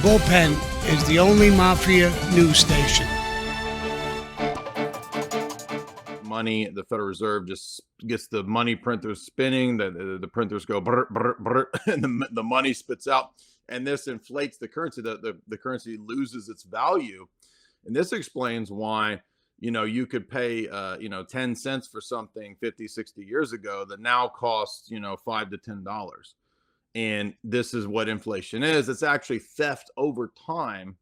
Bullpen is the only Mafia news station. Money, the Federal Reserve just gets the money printers spinning, the printers go brr, brr, brr, and the money spits out, and this inflates the currency. The currency loses its value, and this explains why you could pay 10 cents for something 50, 60 years ago that now costs $5 to $10. And this is what inflation is. It's actually theft over time,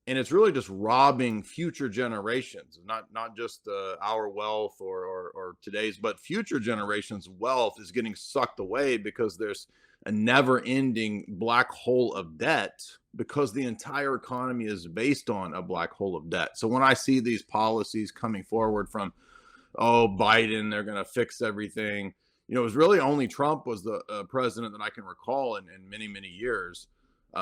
and it's really just robbing future generations, not just our wealth or today's, but future generations' wealth is getting sucked away because there's a never-ending black hole of debt, because the entire economy is based on a black hole of debt. So when I see these policies coming forward from Biden, they're going to fix everything. It was really only Trump was the president that I can recall in many, many years,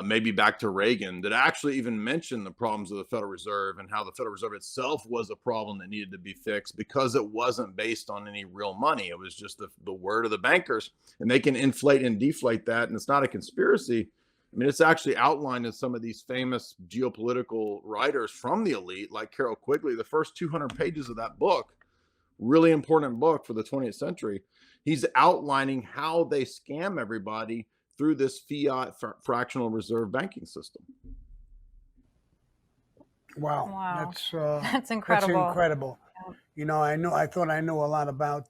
maybe back to Reagan, that actually even mentioned the problems of the Federal Reserve and how the Federal Reserve itself was a problem that needed to be fixed because it wasn't based on any real money. It was just the word of the bankers, and they can inflate and deflate that. And it's not a conspiracy. I mean, it's actually outlined in some of these famous geopolitical writers from the elite, like Carroll Quigley. The first 200 pages of that book, really important book for the 20th century, he's outlining how they scam everybody through this fiat fractional reserve banking system. Wow. That's incredible. That's incredible. Yeah. I thought I knew a lot about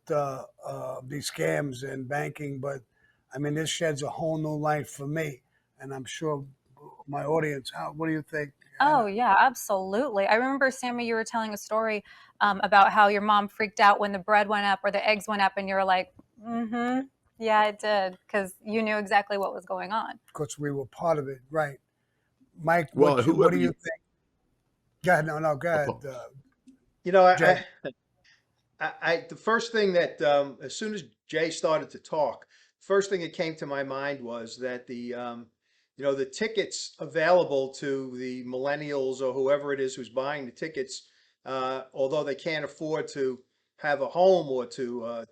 these scams and banking, but I mean, this sheds a whole new light for me, and I'm sure my audience. What do you think? Oh, yeah, absolutely. I remember, Sammy, you were telling a story about how your mom freaked out when the bread went up or the eggs went up, and you were like, mm-hmm, yeah, it did, because you knew exactly what was going on. Because we were part of it, right? Mike, Well, what do you think? Go ahead. No, go ahead. The first thing that, as soon as Jay started to talk, first thing that came to my mind was that the tickets available to the millennials or whoever it is who's buying the tickets, although they can't afford to have a home or to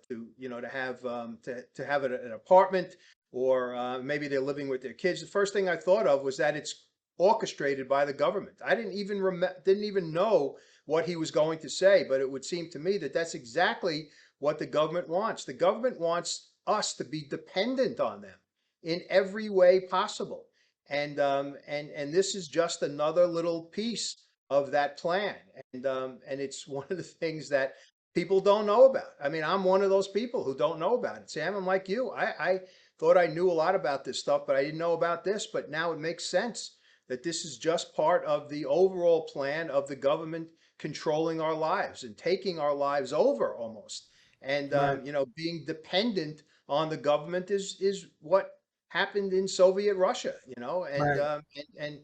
have an apartment, or maybe they're living with their kids. The first thing I thought of was that it's orchestrated by the government. I didn't even know what he was going to say, but it would seem to me that that's exactly what the government wants. The government wants us to be dependent on them in every way possible. And this is just another little piece of that plan. And it's one of the things that people don't know about. I mean, I'm one of those people who don't know about it. Sam, I'm like you. I thought I knew a lot about this stuff, but I didn't know about this. But now it makes sense that this is just part of the overall plan of the government controlling our lives and taking our lives over almost. And, Right. being dependent on the government is what happened in Soviet Russia, Right. and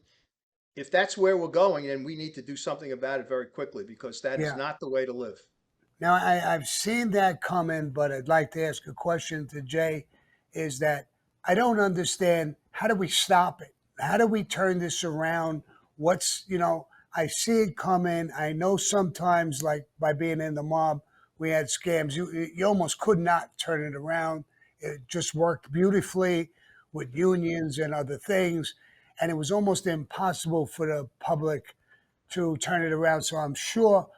if that's where we're going, then we need to do something about it very quickly, because that is Yeah. not the way to live. Now, I've seen that coming, but I'd like to ask a question to Jay. Is that I don't understand, how do we stop it? How do we turn this around? I see it coming. I know sometimes, like by being in the mob, we had scams. You almost could not turn it around. It just worked beautifully with unions and other things. And it was almost impossible for the public to turn it around. So I'm sure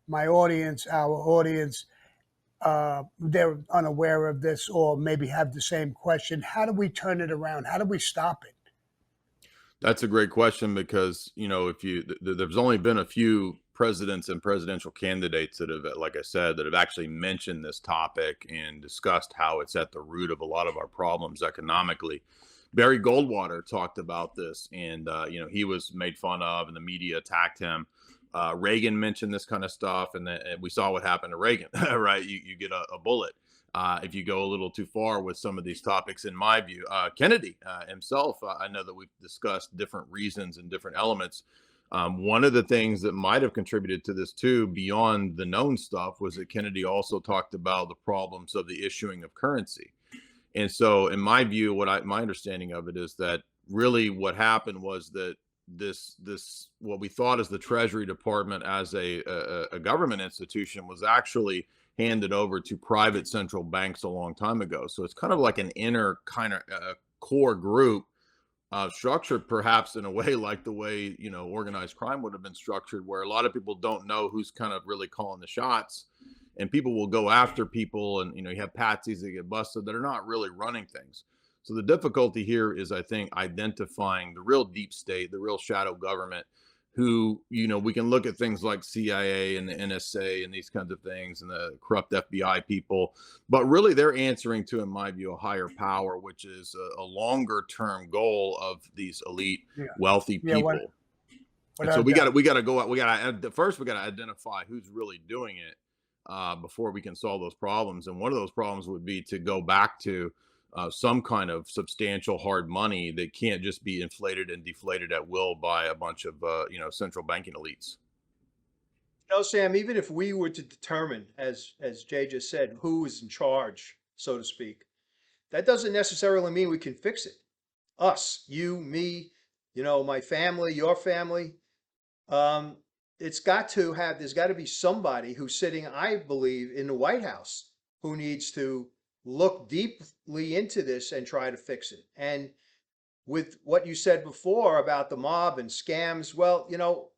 our audience, they're unaware of this or maybe have the same question. How do we turn it around? How do we stop it? That's a great question, because there's only been a few presidents and presidential candidates that have, like I said, that have actually mentioned this topic and discussed how it's at the root of a lot of our problems economically. Barry Goldwater talked about this, and he was made fun of, and the media attacked him. Reagan mentioned this kind of stuff, and we saw what happened to Reagan. Right, you get a bullet if you go a little too far with some of these topics, in my view. Kennedy himself, I know that we've discussed different reasons and different elements. One of the things that might have contributed to this too, beyond the known stuff, was that Kennedy also talked about the problems of the issuing of currency. And so, in my view, my understanding of it is that really what happened was that this what we thought as the Treasury Department as a government institution was actually handed over to private central banks a long time ago. So it's kind of like an inner kind of core group structured perhaps in a way like the way, organized crime would have been structured, where a lot of people don't know who's kind of really calling the shots, and people will go after people, and you have patsies that get busted that are not really running things. So the difficulty here is, I think, identifying the real deep state, the real shadow government, who, we can look at things like CIA and the NSA and these kinds of things, and the corrupt FBI people, but really they're answering to, in my view, a higher power, which is a longer term goal of these elite, Yeah. wealthy Yeah. people. And so Without we doubt. got to go out. First we got to identify who's really doing it, before we can solve those problems. And one of those problems would be to go back to some kind of substantial hard money that can't just be inflated and deflated at will by a bunch of central banking elites. Sam, even if we were to determine, as Jay just said, who is in charge, so to speak, that doesn't necessarily mean we can fix it. Us, you, me, my family, your family. There's got to be somebody who's sitting, I believe, in the White House who needs to look deeply into this and try to fix it. And with what you said before about the mob and scams, well,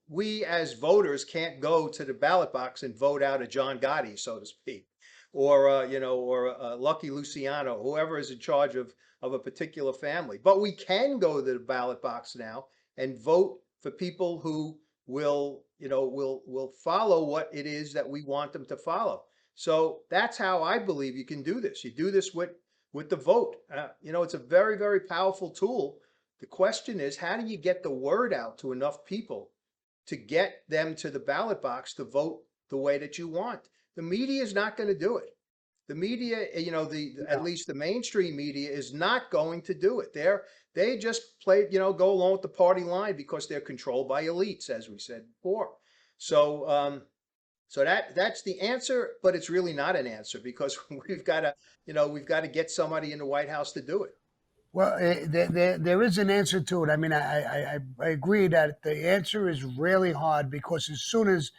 we as voters can't go to the ballot box and vote out a John Gotti, so to speak, or Lucky Luciano, whoever is in charge of a particular family. But we can go to the ballot box now and vote for people who will follow what it is that we want them to follow. So that's how I believe you can do this. You do this with the vote. It's a very, very powerful tool. The question is, how do you get the word out to enough people to get them to the ballot box to vote the way that you want? The media is not going to do it. The media, at least the mainstream media, is not going to do it. They just go along with the party line because they're controlled by elites, as we said before. So, that's the answer, but it's really not an answer, because we've got to get somebody in the White House to do it. Well, there is an answer to it. I mean, I agree that the answer is really hard, because as soon as,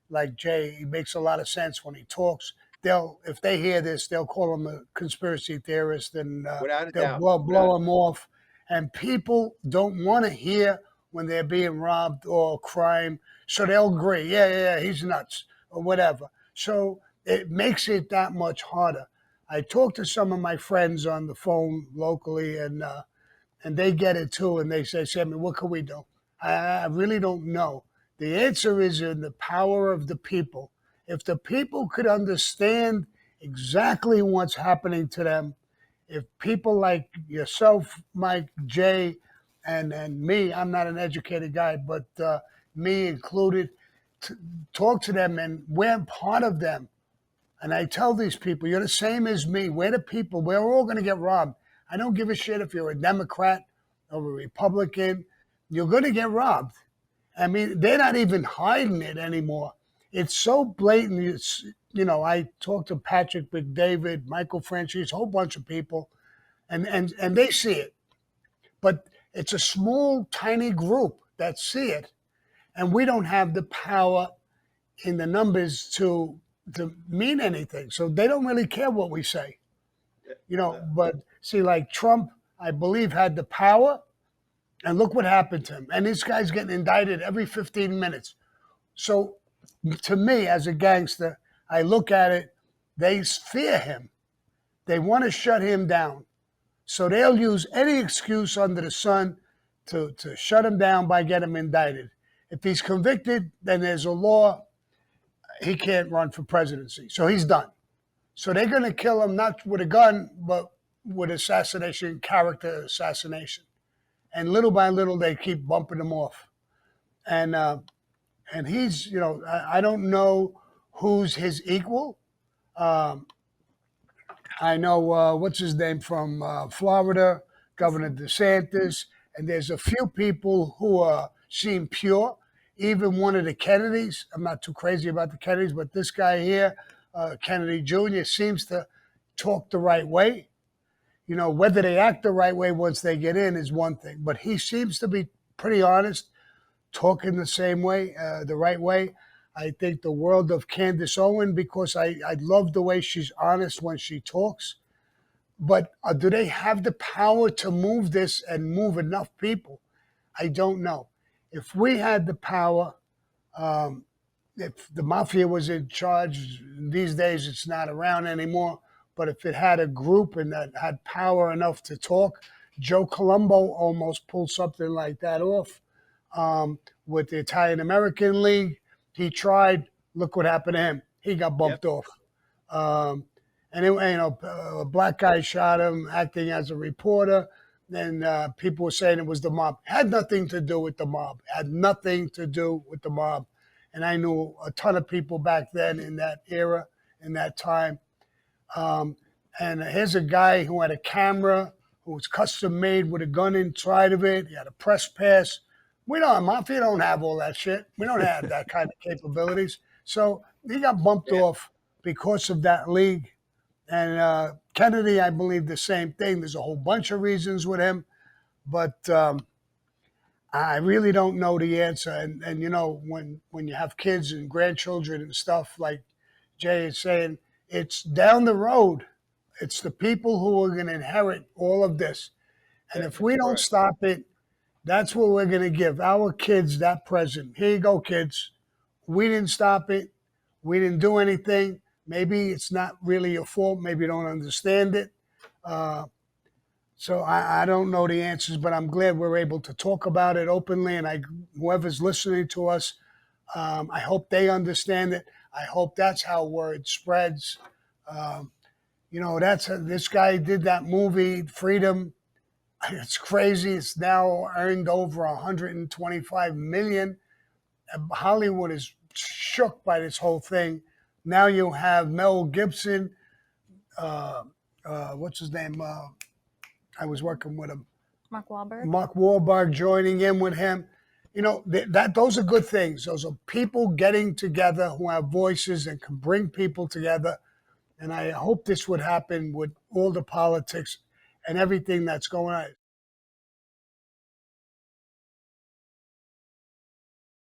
like Jay, he makes a lot of sense when he talks. If they hear this, they'll call him a conspiracy theorist, and Without a they'll doubt. blow him off. And people don't want to hear when they're being robbed or crime, so they'll agree. Yeah, he's nuts or whatever. So it makes it that much harder. I talked to some of my friends on the phone locally, and they get it too, and they say, "Sammy, what can we do?" I really don't know. The answer is in the power of the people. If the people could understand exactly what's happening to them, if people like yourself, Mike, Jay, and me, I'm not an educated guy, but me included, talk to them, and we're part of them. And I tell these people, you're the same as me. We're the people. We're all going to get robbed. I don't give a shit if you're a Democrat or a Republican. You're going to get robbed. I mean, they're not even hiding it anymore. It's so blatant. I talked to Patrick McDavid, Michael Franchise, a whole bunch of people, and they see it. But it's a small, tiny group that see it. And we don't have the power in the numbers to mean anything. So they don't really care what we say. But see, like Trump, I believe, had the power, and look what happened to him. And this guy's getting indicted every 15 minutes. So to me, as a gangster, I look at it, they fear him. They want to shut him down. So they'll use any excuse under the sun to shut him down by getting him indicted. If he's convicted, then there's a law. He can't run for presidency. So he's done. So they're going to kill him, not with a gun, but with assassination, character assassination. And little by little, they keep bumping him off. And he's, I don't know who's his equal. I know, what's his name from Florida, Governor DeSantis, and there's a few people who seem pure. Even one of the Kennedys, I'm not too crazy about the Kennedys, but this guy here, Kennedy Jr., seems to talk the right way. Whether they act the right way once they get in is one thing, but he seems to be pretty honest, talking the same way, the right way. I think the world of Candace Owen, because I love the way she's honest when she talks. But do they have the power to move this and move enough people? I don't know. If we had the power, um, if the mafia was in charge, these days it's not around anymore, but if it had a group and that had power enough to talk, Joe Colombo almost pulled something like that off with the Italian American League. He tried. Look what happened to him. He got bumped off. Um, and a black guy shot him acting as a reporter. And people were saying it was the mob. Had nothing to do with the mob. Had nothing to do with the mob. And I knew a ton of people back then in that era, in that time. And here's a guy who had a camera, who was custom made with a gun inside of it. He had a press pass. We don't, Mafia don't have all that shit. We don't have that kind of capabilities. So he got bumped off because of that league. And Kennedy, I believe the same thing. There's a whole bunch of reasons with him, but I really don't know the answer. And you know, when you have kids and grandchildren and stuff, like Jay is saying, it's down the road. It's the people who are going to inherit all of this. And if we don't stop it, that's what we're going to give our kids, that present. Here you go, kids. We didn't stop it. We didn't do anything. Maybe it's not really your fault. Maybe you don't understand it. So I don't know the answers, but I'm glad we're able to talk about it openly. And whoever's listening to us, I hope they understand it. I hope that's how word spreads. You know, this guy did that movie, Freedom. It's crazy. It's now earned over 125 million. Hollywood is shook by this whole thing. Now you have Mel Gibson. What's his name? I was working with him. Mark Wahlberg. Mark Wahlberg joining in with him. You know, those are good things. Those are people getting together who have voices and can bring people together. And I hope this would happen with all the politics and everything that's going on.